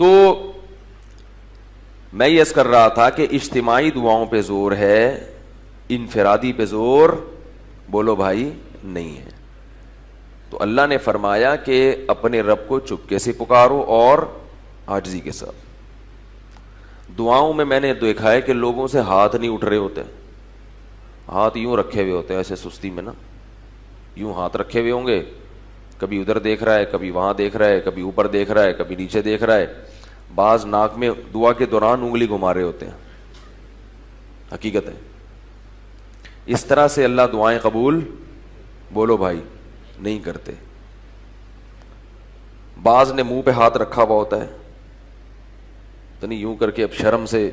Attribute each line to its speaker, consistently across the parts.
Speaker 1: تو میں یہ عرض کر رہا تھا کہ اجتماعی دعاؤں پہ زور ہے، انفرادی پہ زور بولو بھائی نہیں ہے. تو اللہ نے فرمایا کہ اپنے رب کو چپکے سے پکارو اور عاجزی کے ساتھ. دعاؤں میں نے دیکھا ہے کہ لوگوں سے ہاتھ نہیں اٹھ رہے ہوتے، ہاتھ یوں رکھے ہوئے ہوتے ہیں ایسے سستی میں نا، یوں ہاتھ رکھے ہوئے ہوں گے، کبھی ادھر دیکھ رہا ہے، کبھی وہاں دیکھ رہا ہے، کبھی اوپر دیکھ رہا ہے، کبھی نیچے دیکھ رہا ہے. بعض ناک میں دعا کے دوران انگلی گھما رہے ہوتے ہیں. حقیقت ہے. اس طرح سے اللہ دعائیں قبول بولو بھائی نہیں کرتے. بعض نے منہ پہ ہاتھ رکھا ہوا ہوتا ہے تو نہیں، یوں کر کے اب شرم سے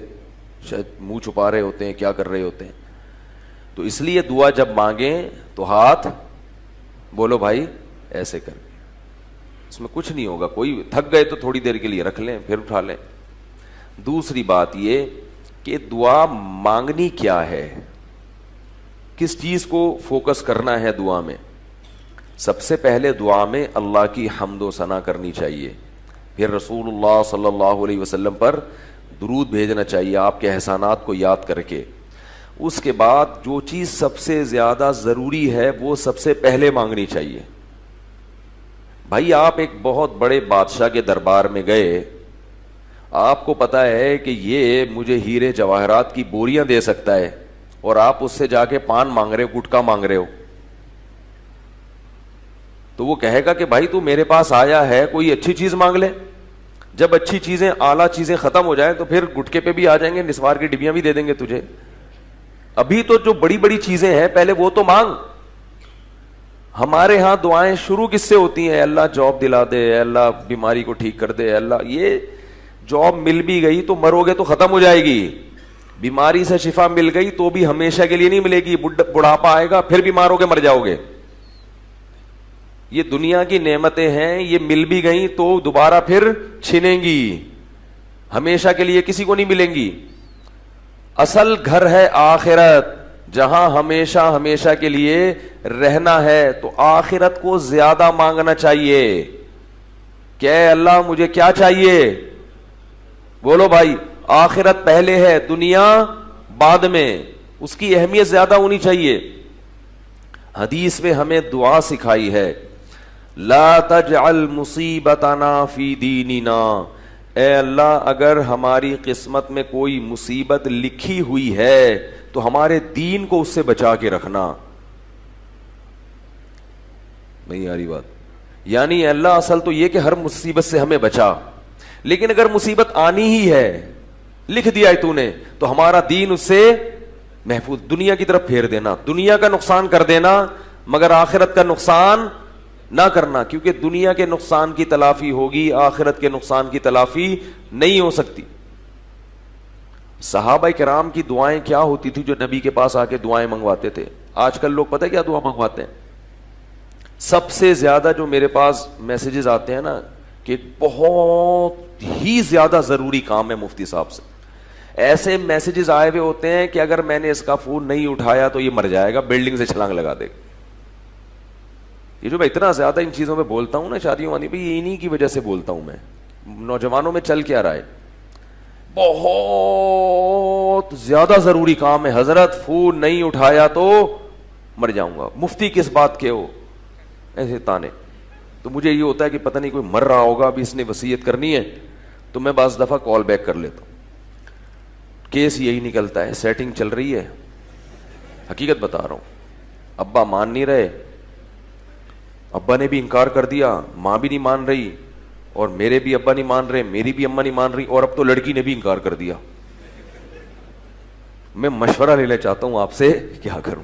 Speaker 1: شاید منہ چھپا رہے ہوتے ہیں، کیا کر رہے ہوتے ہیں. تو اس لیے دعا جب مانگیں تو ہاتھ بولو بھائی ایسے کر کے، اس میں کچھ نہیں ہوگا. کوئی تھک گئے تو تھوڑی دیر کے لیے رکھ لیں پھر اٹھا لیں. دوسری بات یہ کہ دعا مانگنی کیا ہے، کس چیز کو فوکس کرنا ہے دعا میں. سب سے پہلے دعا میں اللہ کی حمد و ثنا کرنی چاہیے، پھر رسول اللہ صلی اللہ علیہ وسلم پر درود بھیجنا چاہیے آپ کے احسانات کو یاد کر کے. اس کے بعد جو چیز سب سے زیادہ ضروری ہے وہ سب سے پہلے مانگنی چاہیے. بھائی آپ ایک بہت بڑے بادشاہ کے دربار میں گئے، آپ کو پتا ہے کہ یہ مجھے ہیرے جواہرات کی بوریاں دے سکتا ہے، اور آپ اس سے جا کے پان مانگ رہے ہو، گٹکا مانگ رہے ہو، تو وہ کہے گا کہ بھائی تو میرے پاس آیا ہے کوئی اچھی چیز مانگ لے. جب اچھی چیزیں اعلیٰ چیزیں ختم ہو جائیں تو پھر گٹکے پہ بھی آ جائیں گے، نسوار کی ڈبیاں بھی دے دیں گے تجھے. ابھی تو جو بڑی بڑی چیزیں ہیں پہلے وہ تو مانگ. ہمارے ہاں دعائیں شروع کس سے ہوتی ہیں؟ اللہ جاب دلا دے، اللہ بیماری کو ٹھیک کر دے. اللہ یہ جاب مل بھی گئی تو مرو گے تو ختم ہو جائے گی، بیماری سے شفا مل گئی تو بھی ہمیشہ کے لیے نہیں ملے گی. بڑھاپا آئے گا پھر بیمار ہو کے مر جاؤ گے. یہ دنیا کی نعمتیں ہیں، یہ مل بھی گئیں تو دوبارہ پھر چھنیں گی، ہمیشہ کے لیے کسی کو نہیں ملیں گی. اصل گھر ہے آخرت، جہاں ہمیشہ ہمیشہ کے لیے رہنا ہے. تو آخرت کو زیادہ مانگنا چاہیے کہ اے اللہ مجھے کیا چاہیے؟ بولو بھائی آخرت پہلے ہے، دنیا بعد میں، اس کی اہمیت زیادہ ہونی چاہیے. حدیث میں ہمیں دعا سکھائی ہے، لا تجعل مصیبتنا فی دیننا. اے اللہ اگر ہماری قسمت میں کوئی مصیبت لکھی ہوئی ہے تو ہمارے دین کو اس سے بچا کے رکھنا. نہیں آ رہی بات؟ یعنی اللہ اصل تو یہ کہ ہر مصیبت سے ہمیں بچا، لیکن اگر مصیبت آنی ہی ہے، لکھ دیا ہے تو نے، تو ہمارا دین اس سے محفوظ. دنیا کی طرف پھیر دینا، دنیا کا نقصان کر دینا مگر آخرت کا نقصان نہ کرنا، کیونکہ دنیا کے نقصان کی تلافی ہوگی، آخرت کے نقصان کی تلافی نہیں ہو سکتی. صحابہ کرام کی دعائیں کیا ہوتی تھی جو نبی کے پاس آ کے دعائیں منگواتے تھے؟ آج کل لوگ پتہ ہے کیا دعا منگواتے ہیں؟ سب سے زیادہ جو میرے پاس میسیجز آتے ہیں نا کہ بہت ہی زیادہ ضروری کام ہے مفتی صاحب سے، ایسے میسیجز آئے ہوئے ہوتے ہیں کہ اگر میں نے اس کا فون نہیں اٹھایا تو یہ مر جائے گا، بلڈنگ سے چھلانگ لگا دے گا. یہ جو میں اتنا زیادہ ان چیزوں میں بولتا ہوں نا شادیوں والی، بھائی انہی کی وجہ سے بولتا ہوں. میں نوجوانوں میں چل کیا رہا ہے؟ بہت زیادہ ضروری کام ہے، حضرت فون نہیں اٹھایا تو مر جاؤں گا. مفتی کس بات کے ہو؟ ایسے تانے. تو مجھے یہ ہوتا ہے کہ پتہ نہیں کوئی مر رہا ہوگا، ابھی اس نے وصیت کرنی ہے، تو میں بعض دفعہ کال بیک کر لیتا ہوں. کیس یہی نکلتا ہے، سیٹنگ چل رہی ہے. حقیقت بتا رہا ہوں. ابا مان نہیں رہے، ابا نے بھی انکار کر دیا، ماں بھی نہیں مان رہی، اور میرے بھی ابا نہیں مان رہے، میری بھی اماں نہیں مان رہی، اور اب تو لڑکی نے بھی انکار کر دیا. میں مشورہ لینا چاہتا ہوں آپ سے، کیا کروں؟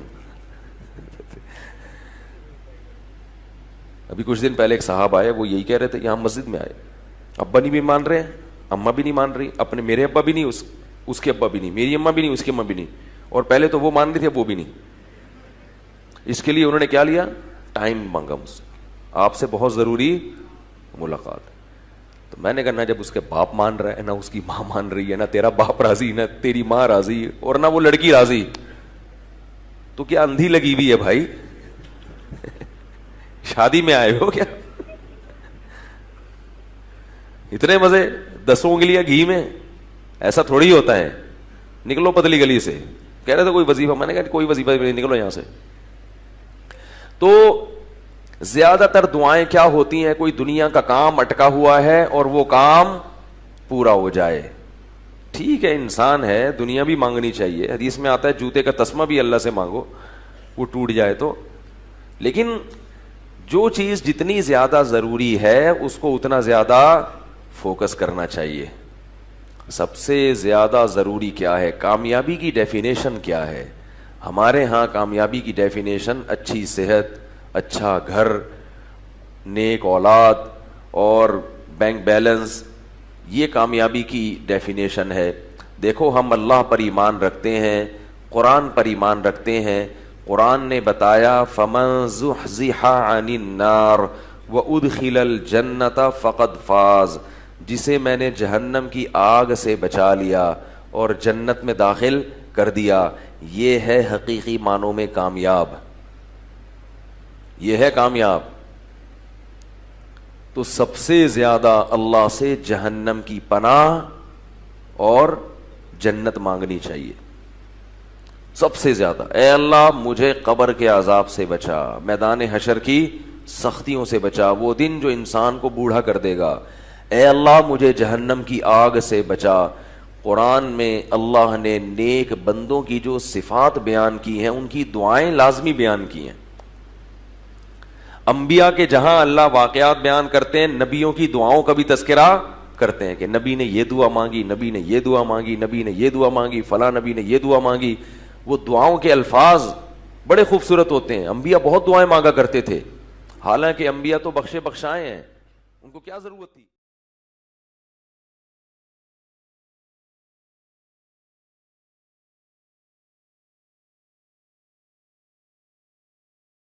Speaker 1: ابھی کچھ دن پہلے ایک صاحب آئے، وہ یہی کہہ رہے تھے، یہاں مسجد میں آئے، ابا نہیں بھی مان رہے، اماں بھی نہیں مان رہی، اپنے میرے ابا بھی نہیں، اس کے ابا بھی نہیں، میری اماں بھی نہیں، اس کی اماں بھی نہیں، اور پہلے تو وہ مان رہی تھی اب وہ بھی نہیں. اس کے لیے انہوں نے کیا لیا؟ ٹائم مانگا مجھ سے، آپ سے بہت ضروری ملاقات. تو میں نے کہا نہ جب اس کے باپ مان رہا ہے، نہ اس کی ماں مان رہی ہے، نہ تیرا باپ راضی، نہ تیری ماں راضی، اور نہ وہ لڑکی راضی، تو کیا اندھی لگی ہوئی ہے بھائی؟ شادی میں آئے ہو کیا؟ اتنے مزے 10 انگلیاں گھی میں، ایسا تھوڑی ہوتا ہے. نکلو پتلی گلی سے. کہہ رہے تھے کوئی وظیفہ، میں نے کہا کوئی وظیفہ نہیں، نکلو یہاں سے. تو زیادہ تر دعائیں کیا ہوتی ہیں؟ کوئی دنیا کا کام اٹکا ہوا ہے اور وہ کام پورا ہو جائے. ٹھیک ہے، انسان ہے، دنیا بھی مانگنی چاہیے. حدیث میں آتا ہے جوتے کا تسمہ بھی اللہ سے مانگو، وہ ٹوٹ جائے تو. لیکن جو چیز جتنی زیادہ ضروری ہے اس کو اتنا زیادہ فوکس کرنا چاہیے. سب سے زیادہ ضروری کیا ہے؟ کامیابی کی ڈیفینیشن کیا ہے؟ ہمارے ہاں کامیابی کی ڈیفینیشن اچھی صحت، اچھا گھر، نیک اولاد اور بینک بیلنس، یہ کامیابی کی ڈیفینیشن ہے. دیکھو ہم اللہ پر ایمان رکھتے ہیں، قرآن پر ایمان رکھتے ہیں. قرآن نے بتایا فَمَن زُحْزِحَ عَنِ النَّارِ وَأُدْخِلَ الْجَنَّةَ فَقَدْ فَازَ، جسے میں نے جہنم کی آگ سے بچا لیا اور جنت میں داخل کر دیا، یہ ہے حقیقی معنوں میں کامیاب، یہ ہے کامیاب. تو سب سے زیادہ اللہ سے جہنم کی پناہ اور جنت مانگنی چاہیے. سب سے زیادہ، اے اللہ مجھے قبر کے عذاب سے بچا، میدان حشر کی سختیوں سے بچا، وہ دن جو انسان کو بوڑھا کر دے گا. اے اللہ مجھے جہنم کی آگ سے بچا. قرآن میں اللہ نے نیک بندوں کی جو صفات بیان کی ہیں ان کی دعائیں لازمی بیان کی ہیں. انبیاء کے جہاں اللہ واقعات بیان کرتے ہیں، نبیوں کی دعاؤں کا بھی تذکرہ کرتے ہیں کہ نبی نے یہ دعا مانگی، نبی نے یہ دعا مانگی، نبی نے یہ دعا مانگی، فلاں نبی نے یہ دعا مانگی. وہ دعاؤں کے الفاظ بڑے خوبصورت ہوتے ہیں. انبیاء بہت دعائیں مانگا کرتے تھے، حالانکہ انبیاء تو بخشے بخشائے ہیں، ان کو کیا ضرورت تھی.